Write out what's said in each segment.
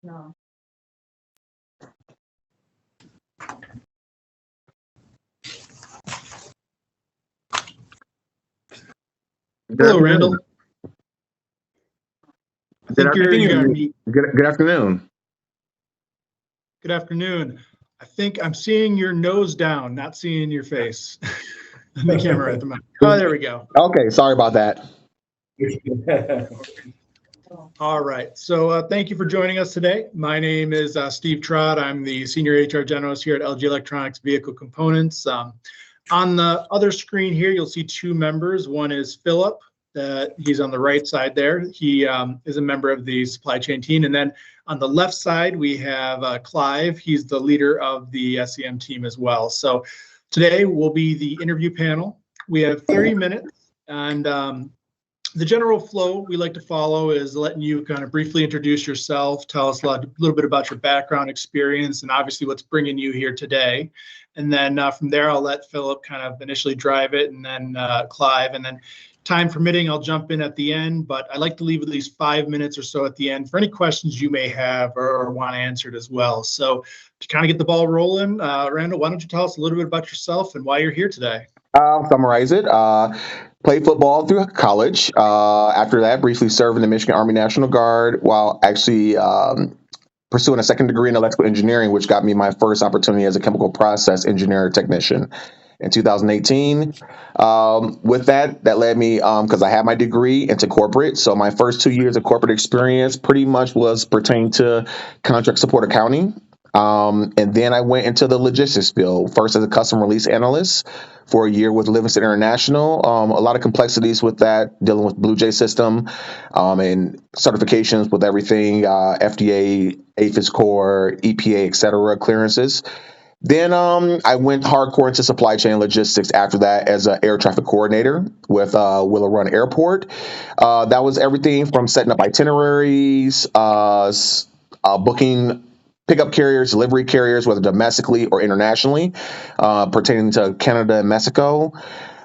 Hello, Randell. I think Good afternoon. Good afternoon. I think I'm seeing your nose down, not seeing your face. The camera at the moment. Oh, there we go. Okay, sorry about that. All right. So thank you for joining us today. My name is Steve Trott. I'm the Senior HR Generalist here at LG Electronics Vehicle Components. On the other screen here, you'll see two members. One is Philip. He's on the right side there. He is a member of the supply chain team. And then on the left side, we have Clive. He's the leader of the SEM team as well. So today will be the interview panel. We have 30 minutes, and the general flow we like to follow is letting you kind of briefly introduce yourself, tell us a little bit about your background experience, and obviously what's bringing you here today. And then from there, I'll let Philip kind of initially drive it, and then Clive, and then time permitting, I'll jump in at the end, but I like to leave at least 5 minutes or so at the end for any questions you may have or want answered as well. So to kind of get the ball rolling, Randell, why don't you tell us a little bit about yourself and why you're here today? I'll summarize it. Played football through college. After that, briefly served in the Michigan Army National Guard while actually pursuing a second degree in electrical engineering, which got me my first opportunity as a chemical process engineer technician in 2018. With that led me, because I had my degree, into corporate. So my first 2 years of corporate experience pretty much was pertaining to contract support accounting. And then I went into the logistics field, first as a custom release analyst for a year with Livingston International. A lot of complexities with that, dealing with Blue Jay system and certifications with everything, FDA, APHIS Core, EPA, et cetera, clearances. Then I went hardcore into supply chain logistics after that as an air traffic coordinator with Willow Run Airport. That was everything from setting up itineraries, booking pickup carriers, delivery carriers, whether domestically or internationally, pertaining to Canada and Mexico.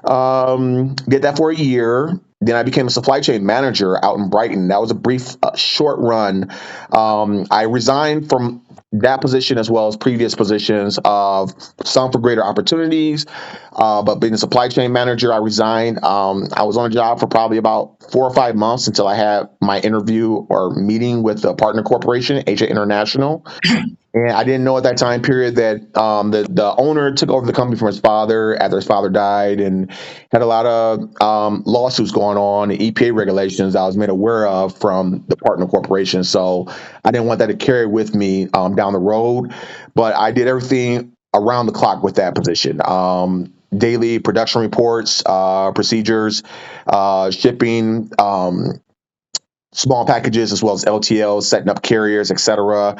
Did that for a year. Then I became a supply chain manager out in Brighton. That was a brief, short run. I resigned from that position as well as previous positions of some for greater opportunities. But being a supply chain manager, I resigned. I was on a job for probably about 4 or 5 months until I had my interview or meeting with the partner corporation, AJ International. And I didn't know at that time period that the owner took over the company from his father after his father died, and had a lot of lawsuits going on, and EPA regulations I was made aware of from the partner corporation. So I didn't want that to carry with me down the road. But I did everything around the clock with that position. Daily production reports, procedures, shipping, small packages as well as LTLs, setting up carriers, et cetera.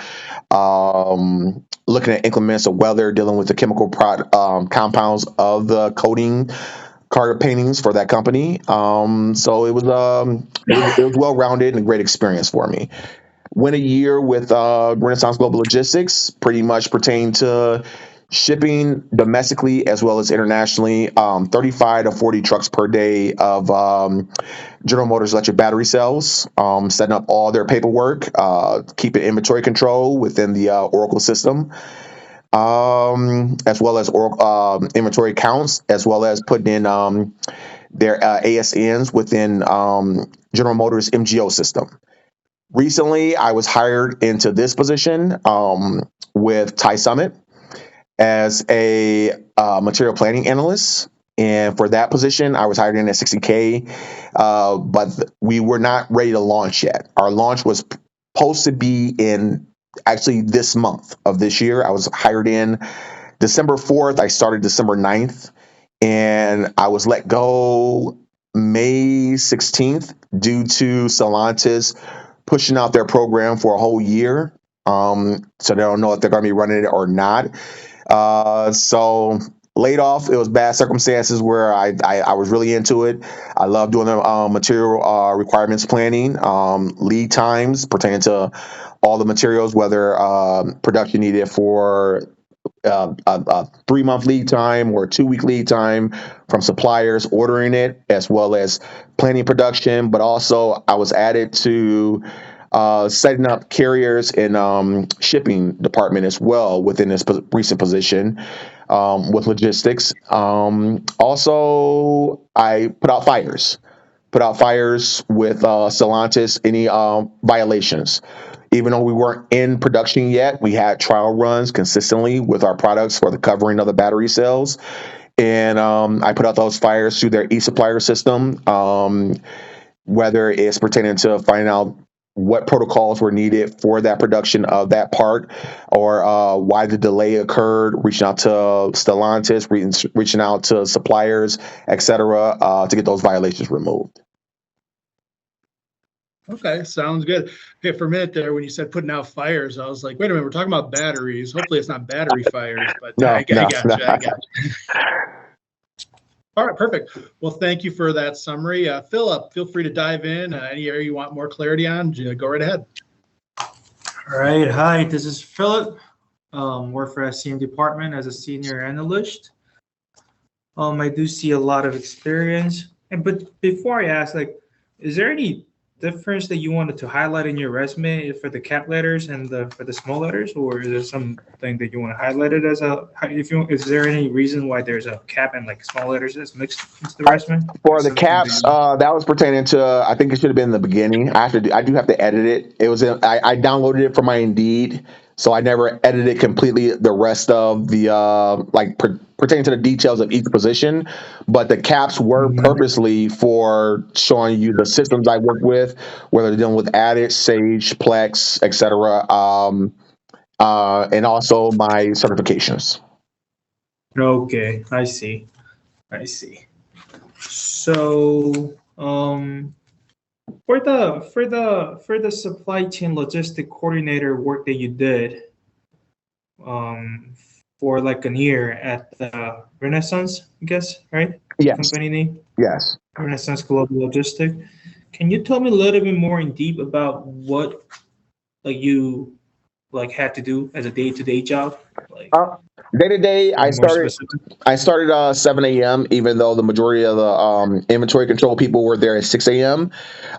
Looking at increments of weather, dealing with the chemical compounds of the coating cargo paintings for that company. So it was well-rounded and a great experience for me. Went a year with Renaissance Global Logistics, pretty much pertained to shipping domestically as well as internationally, 35 to 40 trucks per day of General Motors electric battery cells, setting up all their paperwork, keeping inventory control within the Oracle system, as well as inventory counts, as well as putting in their ASNs within General Motors MGO system. Recently, I was hired into this position with Thai Summit as a material planning analyst. And for that position, I was hired in at $60K, but we were not ready to launch yet. Our launch was supposed to be in actually this month of this year. I was hired in December 4th. I started December 9th, and I was let go May 16th due to Stellantis pushing out their program for a whole year. So they don't know if they're going to be running it or not. So laid off. It was bad circumstances where I was really into it. I love doing the material requirements planning, lead times pertaining to all the materials, whether production needed for a 3-month lead time or a 2-week lead time from suppliers ordering it, as well as planning production. But also I was added to setting up carriers and shipping department as well within this recent position with logistics. Also, I put out fires with Stellantis, any violations. Even though we weren't in production yet, we had trial runs consistently with our products for the covering of the battery cells. And I put out those fires through their e-supplier system, whether it's pertaining to finding out what protocols were needed for that production of that part, or why the delay occurred, reaching out to Stellantis, reaching out to suppliers, etc., to get those violations removed. Okay, sounds good. Okay, for a minute there, when you said putting out fires, I was like, wait a minute, we're talking about batteries. Hopefully it's not battery fires, but No, I no, got no. you. I got you. All right, perfect. Well, thank you for that summary. Philip, feel free to dive in. Any area you want more clarity on, go right ahead. All right. Hi, this is Philip. Work for SCM department as a senior analyst. I do see a lot of experience. But before I ask, like, is there any difference that you wanted to highlight in your resume for the cap letters and for the small letters, or is there something that you want to highlight it as is there any reason why there's a cap and like small letters that's mixed into the resume? For the caps, that was pertaining to, I think it should have been in the beginning. I do have to edit it. It was I downloaded it from my Indeed, so I never edited completely the rest of the pertaining to the details of each position. But the caps were purposely for showing you the systems I work with, whether they're dealing with ADAGE, Sage, PLEX, etc., and also my certifications. Okay, I see. So, for the supply chain logistic coordinator work that you did, for like a year at the Renaissance, I guess, right? Yes. Company name? Yes. Renaissance Global Logistic. Can you tell me a little bit more in deep about what you had to do as a day-to-day job? Day to day, I started 7 a.m. even though the majority of the inventory control people were there at 6 a.m.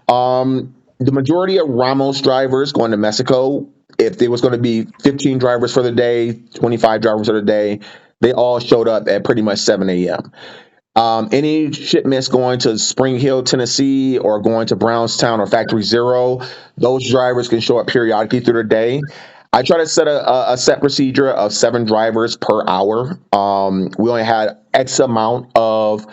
The majority of Ramos drivers going to Mexico, if there was going to be 15 drivers for the day, 25 drivers for the day, they all showed up at pretty much 7 a.m. Any shipments going to Spring Hill, Tennessee, or going to Brownstown or Factory Zero, those drivers can show up periodically through the day. I try to set a set procedure of 7 drivers per hour. We only had X amount of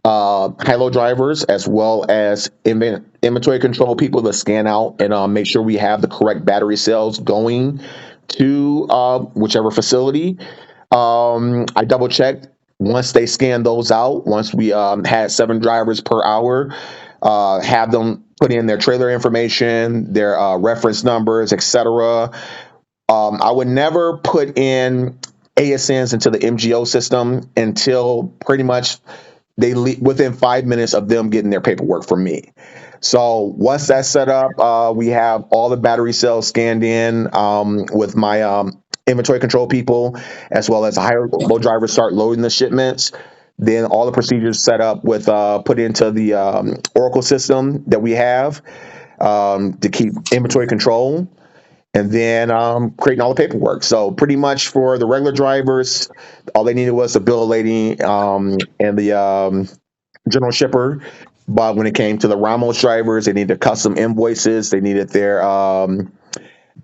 high-low drivers as well as inventory control people to scan out and make sure we have the correct battery cells going to whichever facility. I double-checked once they scanned those out, once we had 7 drivers per hour, have them put in their trailer information, their reference numbers, etc. I would never put in ASNs into the MGO system until pretty much within 5 minutes of them getting their paperwork from me. So once that's set up, we have all the battery cells scanned in with my inventory control people, as well as high-low drivers start loading the shipments. Then all the procedures set up with put into the Oracle system that we have to keep inventory control. And then creating all the paperwork. So pretty much for the regular drivers, all they needed was the bill of lading and the general shipper. But when it came to the Ramos drivers, they needed custom invoices. They needed their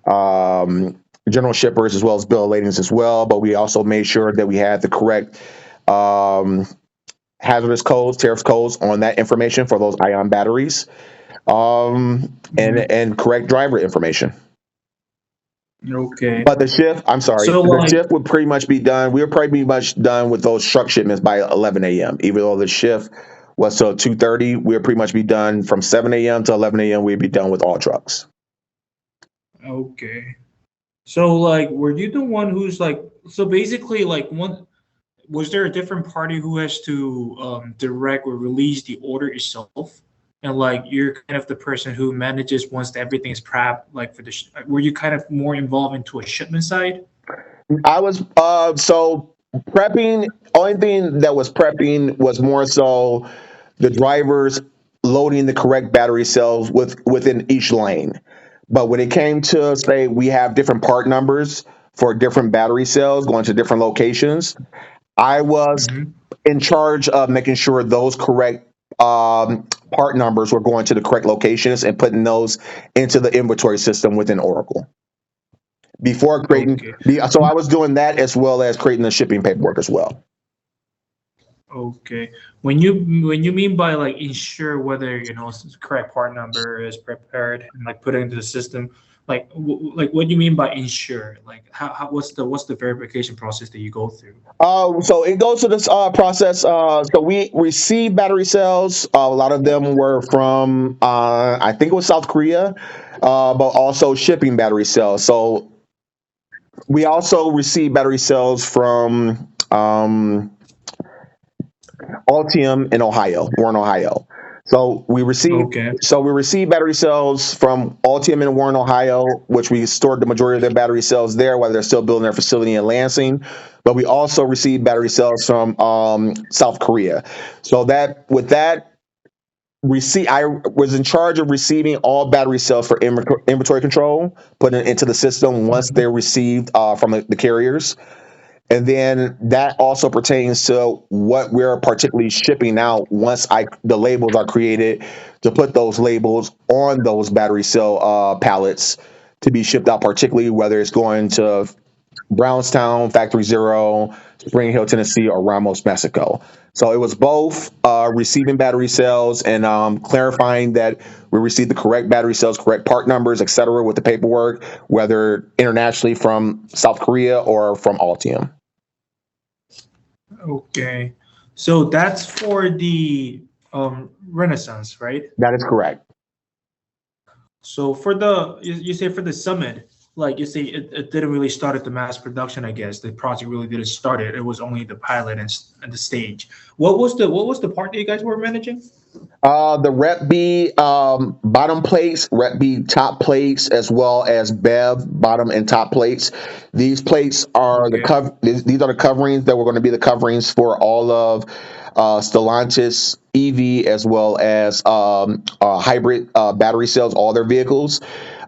general shippers as well as bill of ladings as well. But we also made sure that we had the correct hazardous codes, tariff codes on that information for those ion batteries, and correct driver information. Okay. But the shift, the shift would pretty much be done. We would probably be much done with those truck shipments by 11 a.m. Even though the shift was till 2:30, we would pretty much be done from 7 a.m. to 11 a.m. We'd be done with all trucks. Okay. So were you the one who's basically was there a different party who has to direct or release the order itself? And you're kind of the person who manages once everything is prepped, for were you kind of more involved into a shipment side? I was so prepping. Only thing that was prepping was more so the drivers loading the correct battery cells within each lane. But when it came to, say, we have different part numbers for different battery cells going to different locations, I was Mhm. in charge of making sure those correct part numbers were going to the correct locations and putting those into the inventory system within Oracle. Before creating, Okay. so I was doing that as well as creating the shipping paperwork as well. Okay. When you mean by like ensure whether correct part number is prepared and like put it into the system, like like what do you mean by ensure? Like what's the verification process that you go through? So it goes to this process. So we received battery cells. A lot of them were from, I think it was South Korea, but also shipping battery cells. So we also received battery cells from Ultium in Ohio, Warren, Ohio. So we received Okay. battery cells from Ultium in Warren, Ohio, which we stored the majority of their battery cells there while they're still building their facility in Lansing. But we also received battery cells from South Korea. So I was in charge of receiving all battery cells for inventory control, putting it into the system once they're received from the carriers. And then that also pertains to what we're particularly shipping out once the labels are created to put those labels on those battery cell pallets to be shipped out, particularly whether it's going to Brownstown, Factory Zero, Spring Hill, Tennessee, or Ramos, Mexico. So it was both receiving battery cells and clarifying that we received the correct battery cells, correct part numbers, et cetera, with the paperwork, whether internationally from South Korea or from Ultium. Okay. So that's for the Renaissance, right? That is correct. So for you say for the summit, like you say it didn't really start at the mass production, I guess. The project really didn't start it. It was only the pilot and the stage. What was the part that you guys were managing? The Rep B bottom plates, Rep B top plates, as well as BEV bottom and top plates. These plates are Okay. These are the coverings that were going to be the coverings for all of Stellantis EV as well as hybrid battery cells, all their vehicles.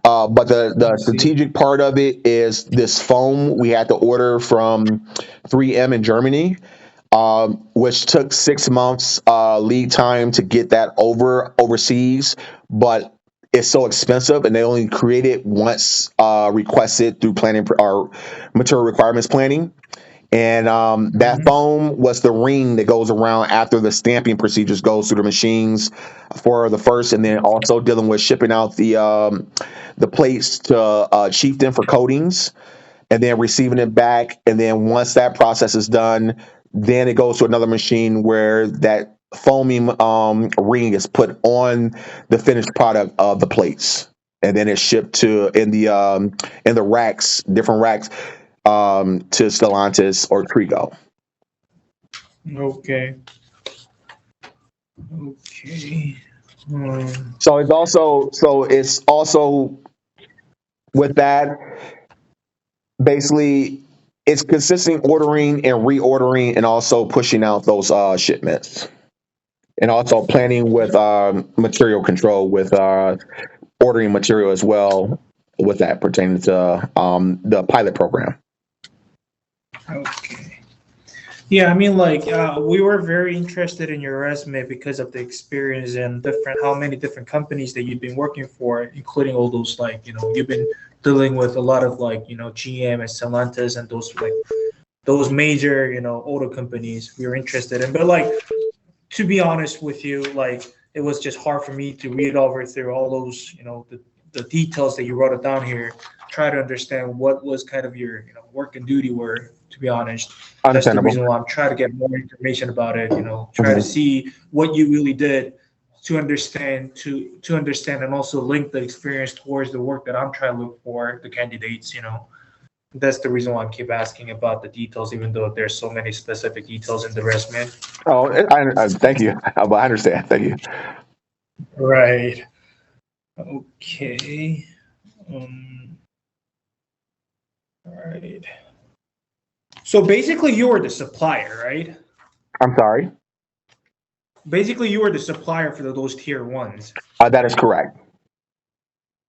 But the I see. strategic part of it is this foam we had to order from 3M in Germany, which took 6 months lead time to get that overseas, but it's so expensive, and they only create it once requested through planning or material requirements planning. And that Mhm. foam was the ring that goes around after the stamping procedures goes through the machines for the first, and then also dealing with shipping out the plates to Chieftain for coatings, and then receiving it back. And then once that process is done, then it goes to another machine where that foaming ring is put on the finished product of the plates, and then it's shipped to in the racks, different racks, to Stellantis or Trigo. Okay. Okay. So it's also with that, basically it's consistent ordering and reordering and also pushing out those shipments, and also planning with material control with ordering material as well, with that pertaining to the pilot program. Okay. Yeah, I mean, like, we were very interested in your resume because of the experience and how many different companies that you've been working for, including all those, like, you've been dealing with a lot of, like, GM and Stellantis and those major, auto companies we were interested in. But, like, to be honest with you, like, it was just hard for me to read over through all those, the details that you wrote it down here, try to understand what was kind of your, work and duty were, to be honest. That's the Understandable. reason why I'm trying to get more information about it, try to Mhm. see what you really did to understand, to understand and also link the experience towards the work that I'm trying to look for, the candidates. That's the reason why I keep asking about the details, even though there's so many specific details in the resume. Oh, thank you. I understand. Thank you. Right. Okay. Um, all right. So basically, you were the supplier, right? I'm sorry. Basically, you were the supplier for those tier ones. That is correct.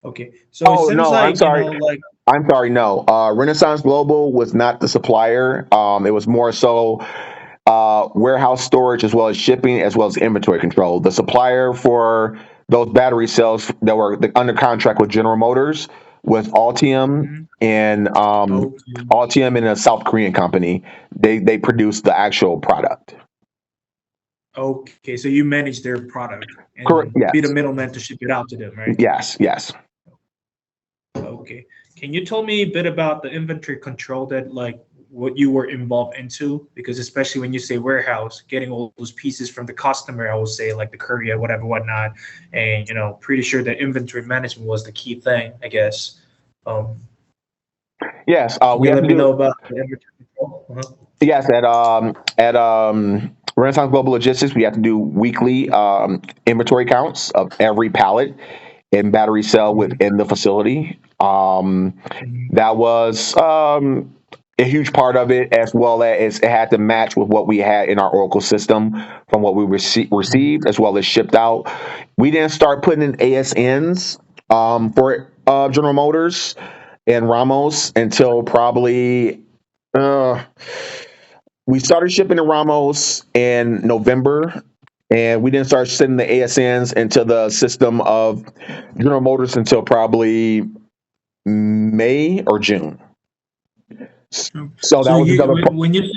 Okay, so it Oh seems no, I'm like, sorry. like, I'm sorry. No, Renaissance Global was not the supplier. It was more so warehouse storage as well as shipping as well as inventory control. The supplier for those battery cells that were under contract with General Motors was Ultium mhm. and Okay, Ultium and a South Korean company. They produced the actual product. okay, so you manage their product Correct. and be the Yes. middleman to ship it out to them, right? Yes. Yes. Okay. Can you tell me a bit about the inventory control that like what you were involved into? Because especially when you say warehouse, getting all those pieces from the customer, I would say like the courier, whatever, whatnot, and pretty sure that inventory management was the key thing, I guess. Um, Yes. can We you have let to me do. know about the inventory control? Yes, at Renaissance Global Logistics, we have to do weekly inventory counts of every pallet and battery cell Mhm, within the facility. mhm, That was a huge part of it, as well as it had to match with what we had in our Oracle system from what we mhm. received as well as shipped out. We didn't start putting in ASNs for General Motors and Ramos until probably. Uh, we started shipping to Ramos in November, and we didn't start sending the ASNs into the system of General Motors until probably May or June. So that So was you another. when you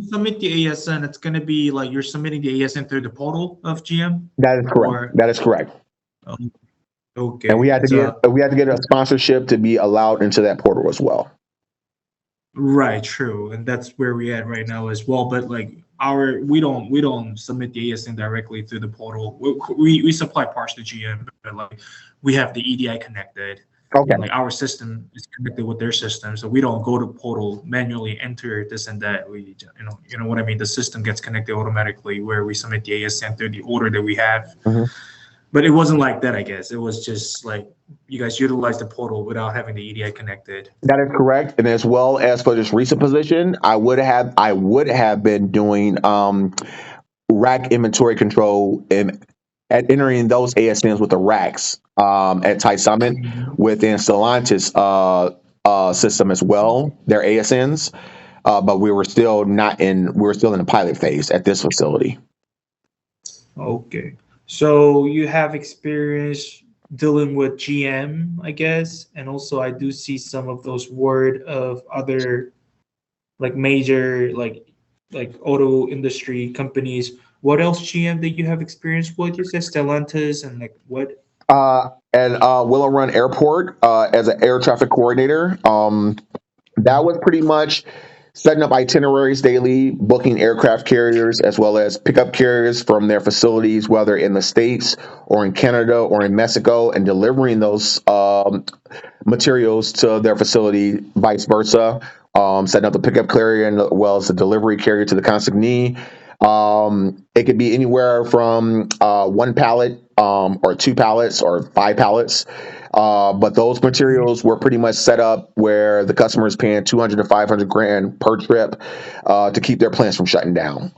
submit the ASN, it's gonna be like you're submitting the ASN through the portal of GM, That is correct. or That is correct. um, And okay, it's a we had to get a sponsorship to be allowed into that portal as well. right, true, and that's where we at right now as well. But like we don't submit the ASN directly through the portal. We supply parts to GM, but like we have the EDI connected, Okay. and like our system is connected with their system, so we don't go to portal manually enter this and that. We you know what I mean. The system gets connected automatically where we submit the ASN through the order that we have. Mhm. But it wasn't like that, I guess. It was just like you guys utilize the portal without having the EDI connected. That is correct. And as well as for this recent position, I would have been doing rack inventory control and at entering those ASNs with the racks at Thai Summit Mhm. within Stellantis system as well, their ASNs. But we were still in the pilot phase at this facility. Okay. So you have experience dealing with GM, I guess, and also I do see some of those word of other like major like auto industry companies. What else GM that you have experience with? You said Stellantis and like what? At Willow Run Airport as an air traffic coordinator. That was pretty much setting up itineraries daily, booking aircraft carriers as well as pickup carriers from their facilities, whether in the States or in Canada or in Mexico, and delivering those materials to their facility, vice versa. Setting up the pickup carrier and as well as the delivery carrier to the consignee. It could be anywhere from one pallet or two pallets or five pallets. But those materials were pretty much set up where the customer is paying 200 to 500 grand per trip to keep their plants from shutting down.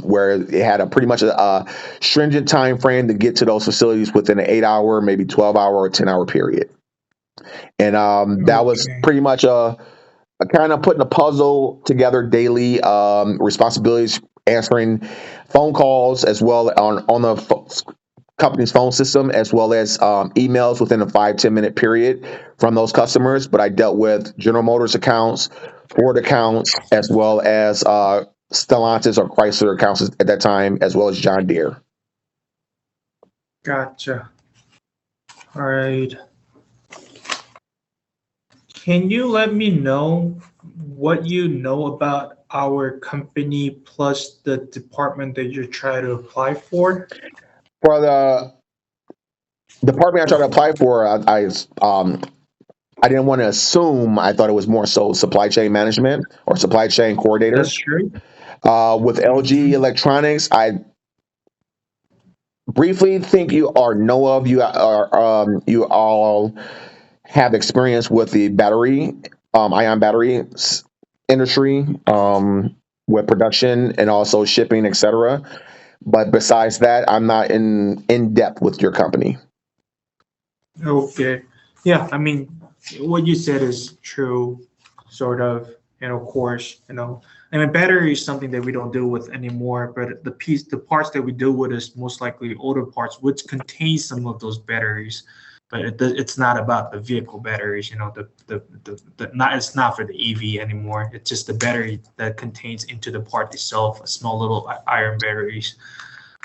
Where it had a pretty much a stringent time frame to get to those facilities within an 8 hour, maybe 12 hour or 10 hour period. And that was Okay. pretty much a kind of putting a puzzle together daily, responsibilities, answering phone calls as well on the company's phone system, as well as emails within a 5-10 minute period from those customers. But I dealt with General Motors accounts, Ford accounts, as well as Stellantis or Chrysler accounts at that time, as well as John Deere. Gotcha. All right. Can you let me know what you know about our company plus the department that you're trying to apply for? For the department I tried to apply for, I didn't want to assume. I thought it was more so supply chain management or supply chain coordinator. That's true. With LG Mm-hmm. Electronics, I briefly think you all have experience with the battery, ion battery industry, with production and also shipping, etc. But besides that, I'm not in depth with your company. Okay. Yeah, I mean, what you said is true, sort of. Of course, I mean, battery is something that we don't deal with anymore. But the parts that we deal with is most likely older parts, which contain some of those batteries. But it's not about the vehicle batteries. It's not for the EV anymore. It's just the battery that contains into the part itself, a small little iron batteries.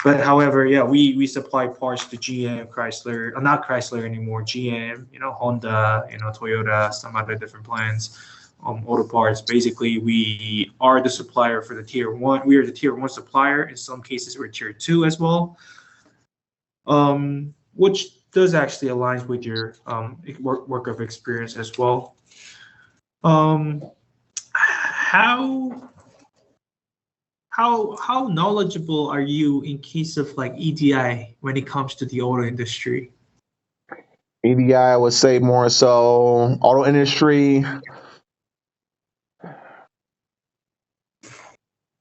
But however, yeah, we supply parts to GM, Chrysler, not Chrysler anymore, GM, Honda, Toyota, some other different plants, auto parts. Basically, we are the supplier for the tier one. We are the tier one supplier. In some cases, we're tier two as well, which does actually align with your work of experience as well. How knowledgeable are you in case of like EDI when it comes to the auto industry? EDI, I would say more so auto industry.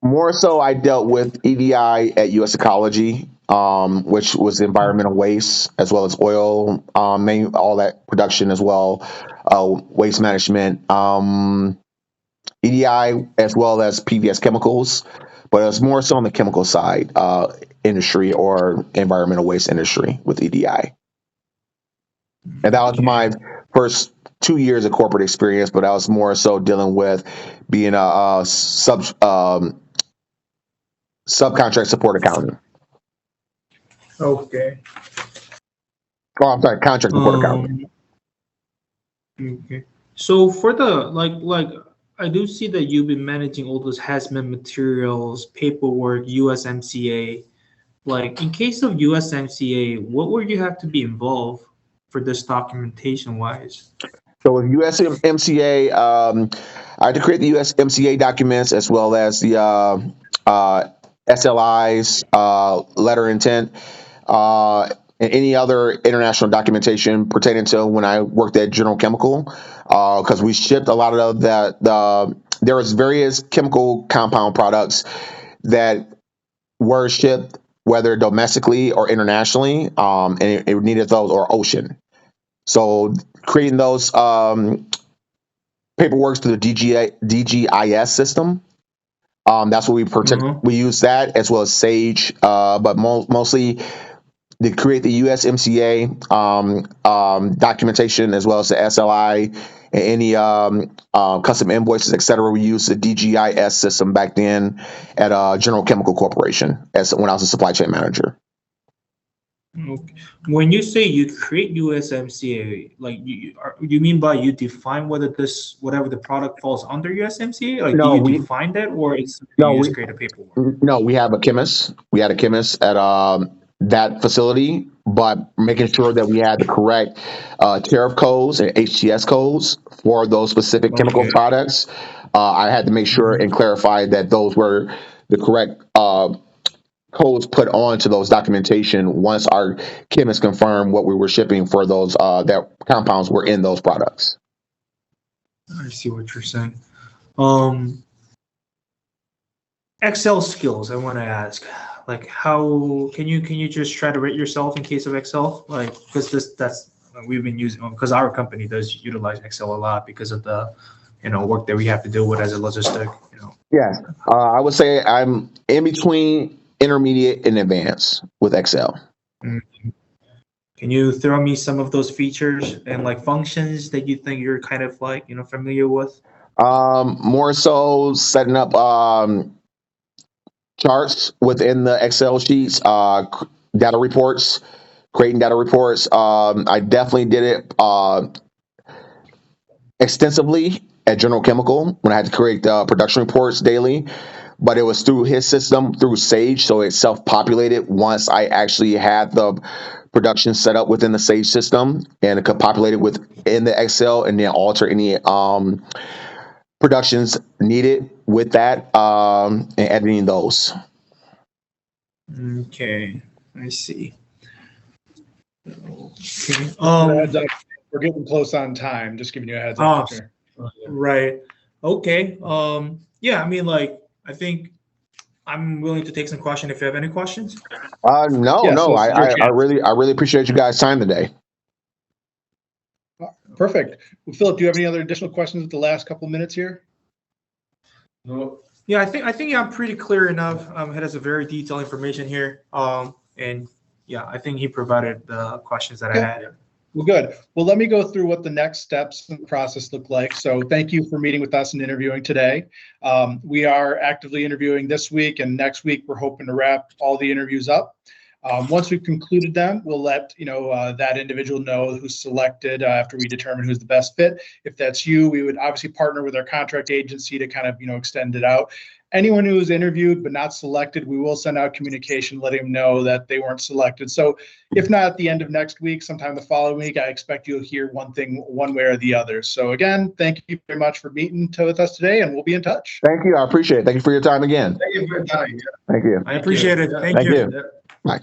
More so, I dealt with EDI at US Ecology, which was environmental waste as well as oil, all that production as well, waste management, EDI as well as PVS chemicals, but it was more so on the chemical side, industry or environmental waste industry with EDI. And that was my first 2 years of corporate experience, but I was more so dealing with being a subcontract support accountant. Okay. Oh, I'm sorry, contract support accountant. Okay. So for the like I do see that you've been managing all those hazmat materials, paperwork, USMCA. Like in case of USMCA, what would you have to be involved for this documentation wise? So with USMCA, I had to create the USMCA documents as well as the SLIs, letter intent, and any other international documentation pertaining to when I worked at General Chemical, because we shipped a lot of there was various chemical compound products that were shipped, whether domestically or internationally, and it needed those or ocean. So creating those paperwork through the DGIS system. That's what we protect. We use that as well as Sage, but mostly to create the USMCA documentation as well as the SLI and any custom invoices, etc. We used the DGIS system back then at General Chemical Corporation when I was a supply chain manager. Okay. When you say you create USMCA, like you mean by you define whatever the product falls under USMCA? Like No, do you define that, or it's no, you just create a paperwork? No, we have a chemist. We had a chemist at that facility, but making sure that we had the correct tariff codes and HTS codes for those specific chemical products. I had to make sure and clarify that those were the correct codes put onto those documentation once our chemist confirmed what we were shipping for those that compounds were in those products. I see what you're saying. Excel skills, I want to ask, like how can you just try to rate yourself in case of Excel? Like, because that's we've been using, because our company does utilize Excel a lot because of the work that we have to deal with as a logistic. Yeah, I would say I'm in between intermediate and advanced with Excel. Mm-hmm. Can you throw me some of those features and like functions that you think you're kind of like familiar with? More so setting up charts within the Excel sheets, data reports, creating data reports. I definitely did it extensively at General Chemical when I had to create production reports daily, but it was through his system, through Sage, so it self-populated once I actually had the production set up within the Sage system, and it could populate it within the Excel and then alter any productions needed with that and editing those. Okay, I see. Okay. Heads up, we're getting close on time. Just giving you a heads up. Right. Okay. Yeah. I mean, like, I think I'm willing to take some questions if you have any questions. No. I really appreciate you guys' time today. Perfect. Well, Philip, do you have any other additional questions with the last couple of minutes here? No. Yeah, I think I'm pretty clear enough. He has a very detailed information here. And yeah, I think he provided the questions that I had. Well, good. Well, let me go through what the next steps in the process look like. So thank you for meeting with us and interviewing today. We are actively interviewing this week, and next week we're hoping to wrap all the interviews up. Once we've concluded them, we'll let that individual know who's selected after we determine who's the best fit. If that's you, we would obviously partner with our contract agency to kind of extend it out. Anyone who is interviewed but not selected, we will send out communication letting them know that they weren't selected. So if not at the end of next week, sometime the following week, I expect you'll hear one way or the other. So again, thank you very much for meeting with us today, and we'll be in touch. Thank you. I appreciate it. Thank you for your time again. Thank you for your time. Thank you. I appreciate it. Thank Thank you. you. Bye.